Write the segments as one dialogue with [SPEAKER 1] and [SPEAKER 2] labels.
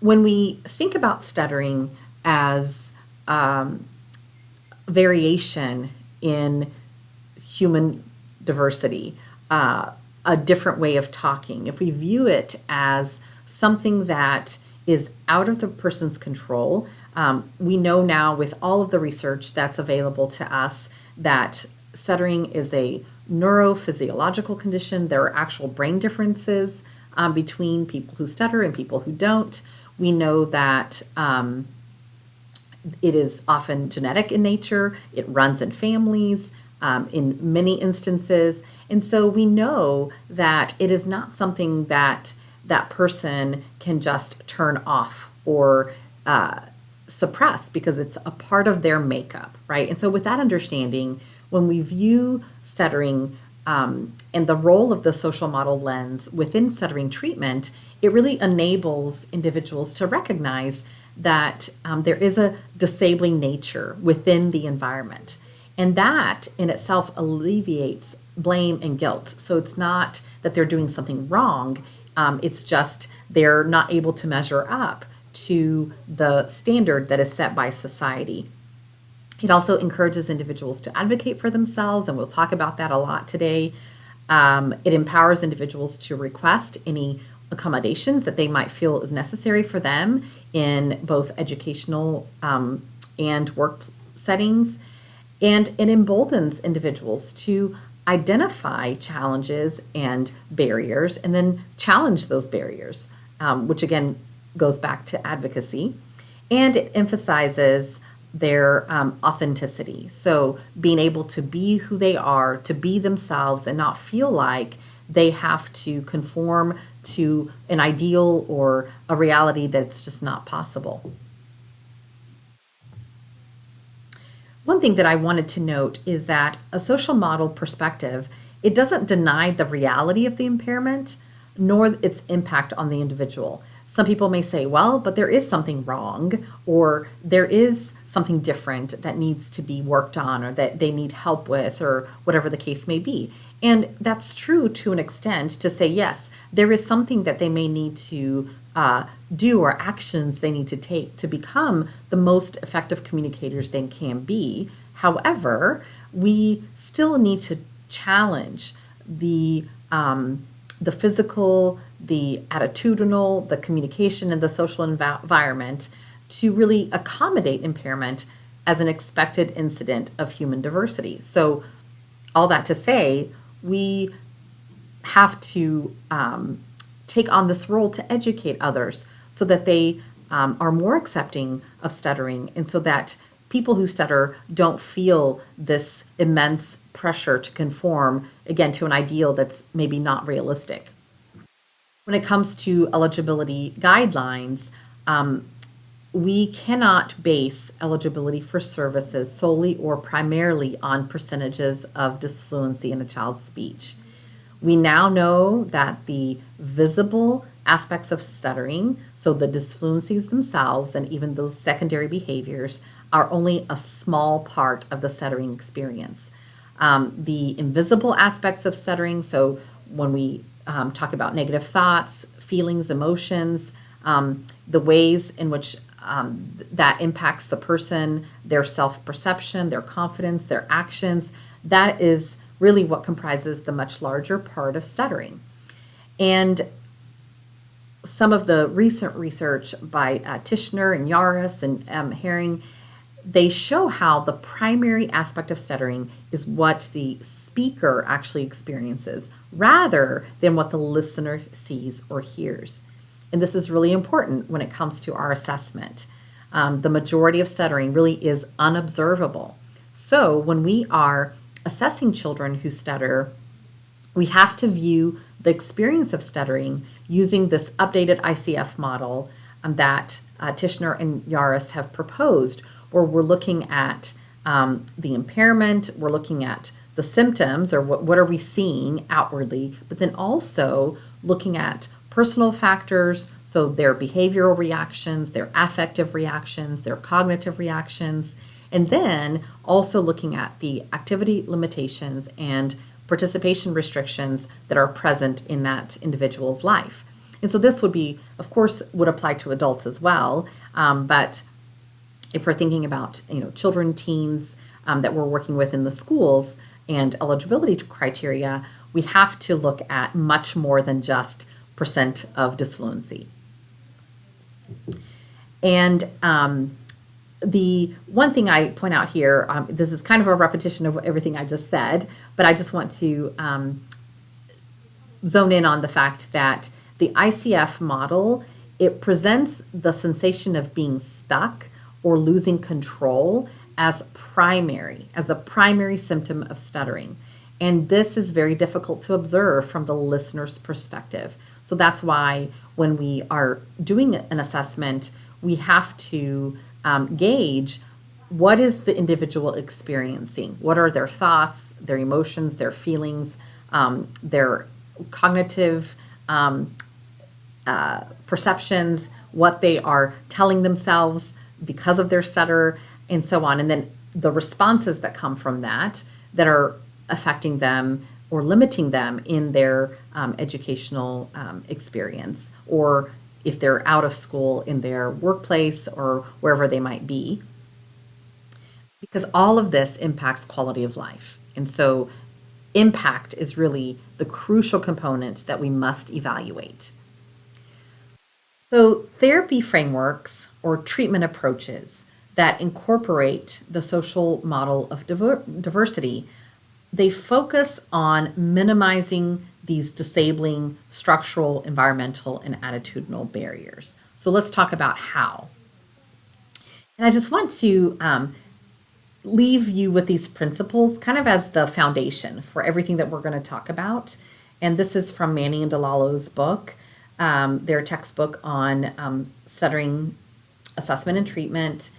[SPEAKER 1] when we think about stuttering as variation in human diversity, a different way of talking, if we view it as something that is out of the person's control, we know now with all of the research that's available to us that stuttering is a neurophysiological condition. There are actual brain differences between people who stutter and people who don't. We know that it is often genetic in nature. It runs in families in many instances. And so we know that it is not something that that person can just turn off or suppress because it's a part of their makeup, right? And so with that understanding, when we view stuttering and the role of the social model lens within stuttering treatment, it really enables individuals to recognize that there is a disabling nature within the environment. And that in itself alleviates blame and guilt. So it's not that they're doing something wrong, it's just they're not able to measure up to the standard that is set by society. It also encourages individuals to advocate for themselves, and we'll talk about that a lot today. It empowers individuals to request any accommodations that they might feel is necessary for them in both educational and work settings. And it emboldens individuals to identify challenges and barriers and then challenge those barriers, which again goes back to advocacy. And it emphasizes their authenticity. So being able to be who they are, to be themselves and not feel like they have to conform to an ideal or a reality that's just not possible. One thing that I wanted to note is that a social model perspective, it doesn't deny the reality of the impairment, nor its impact on the individual. Some people may say, well, but there is something wrong, or there is something different that needs to be worked on, or that they need help with, or whatever the case may be. And that's true to an extent to say, yes, there is something that they may need to do or actions they need to take to become the most effective communicators they can be. However, we still need to challenge the physical, the attitudinal, the communication, and the social environment to really accommodate impairment as an expected incident of human diversity. So all that to say, we have to take on this role to educate others so that they are more accepting of stuttering, and so that people who stutter don't feel this immense pressure to conform, again, to an ideal that's maybe not realistic. When it comes to eligibility guidelines, we cannot base eligibility for services solely or primarily on percentages of disfluency in a child's speech. We now know that the visible aspects of stuttering, so the disfluencies themselves and even those secondary behaviors, are only a small part of the stuttering experience. The invisible aspects of stuttering, so when we talk about negative thoughts, feelings, emotions, the ways in which that impacts the person, their self-perception, their confidence, their actions, that is really what comprises the much larger part of stuttering. And some of the recent research by Tishner and Yaris and Herring, they show how the primary aspect of stuttering is what the speaker actually experiences rather than what the listener sees or hears. And this is really important when it comes to our assessment. The majority of stuttering really is unobservable. So when we are assessing children who stutter, we have to view the experience of stuttering using this updated ICF model that Tishner and Yaris have proposed, where we're looking at the impairment, we're looking at the symptoms, or what are we seeing outwardly, but then also looking at personal factors, so their behavioral reactions, their affective reactions, their cognitive reactions, and then also looking at the activity limitations and participation restrictions that are present in that individual's life. And so this would be, of course, would apply to adults as well. But if we're thinking about, children, teens that we're working with in the schools and eligibility criteria, we have to look at much more than just percent of disfluency. And the one thing I point out here, this is kind of a repetition of everything I just said, but I just want to zone in on the fact that the ICF model, it presents the sensation of being stuck or losing control as the primary symptom of stuttering. And this is very difficult to observe from the listener's perspective. So that's why when we are doing an assessment, we have to gauge what is the individual experiencing, what are their thoughts, their emotions, their feelings, their cognitive perceptions, what they are telling themselves because of their stutter, and so on. And then the responses that come from that are affecting them or limiting them in their educational experience, or if they're out of school, in their workplace or wherever they might be. Because all of this impacts quality of life. And so impact is really the crucial component that we must evaluate. So therapy frameworks or treatment approaches that incorporate the social model of diversity, they focus on minimizing these disabling structural, environmental, and attitudinal barriers. So let's talk about how. And I just want to leave you with these principles kind of as the foundation for everything that we're going to talk about. And this is from Manning and DeLallo's book, their textbook on stuttering assessment and treatment.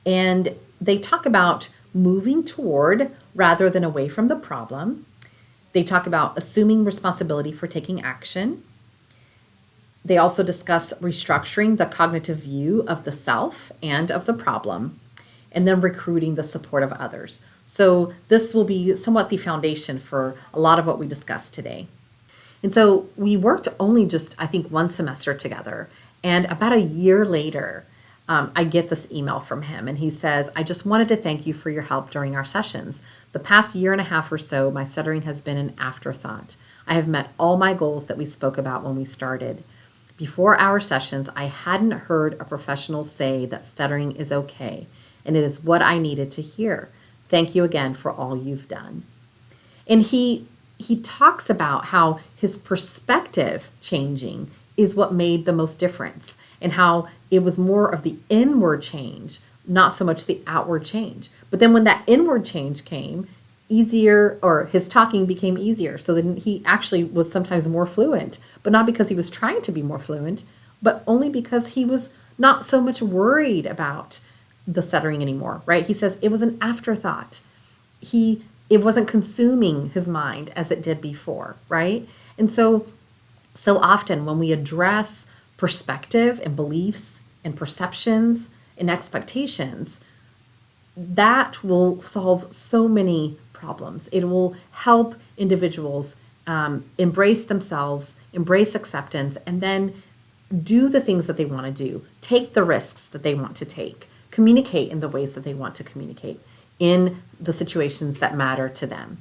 [SPEAKER 1] And they talk about moving toward rather than away from the problem. They talk about assuming responsibility for taking action. They also discuss restructuring the cognitive view of the self and of the problem, and then recruiting the support of others. So this will be somewhat the foundation for a lot of what we discussed today. And so we worked only just, I think, one semester together. And about a year later, I get this email from him, and he says, "I just wanted to thank you for your help during our sessions. The past year and a half or so, my stuttering has been an afterthought. I have met all my goals that we spoke about when we started. Before our sessions, I hadn't heard a professional say that stuttering is okay, and it is what I needed to hear. Thank you again for all you've done." And he talks about how his perspective changing is what made the most difference, and how it was more of the inward change, not so much the outward change. But then when that inward change came, easier, or his talking became easier. So then he actually was sometimes more fluent, but not because he was trying to be more fluent, but only because he was not so much worried about the stuttering anymore, right? He says it was an afterthought. It wasn't consuming his mind as it did before, right? And so often when we address perspective and beliefs and perceptions and expectations, that will solve so many problems. It will help individuals embrace themselves, embrace acceptance, and then do the things that they want to do, take the risks that they want to take, communicate in the ways that they want to communicate in the situations that matter to them.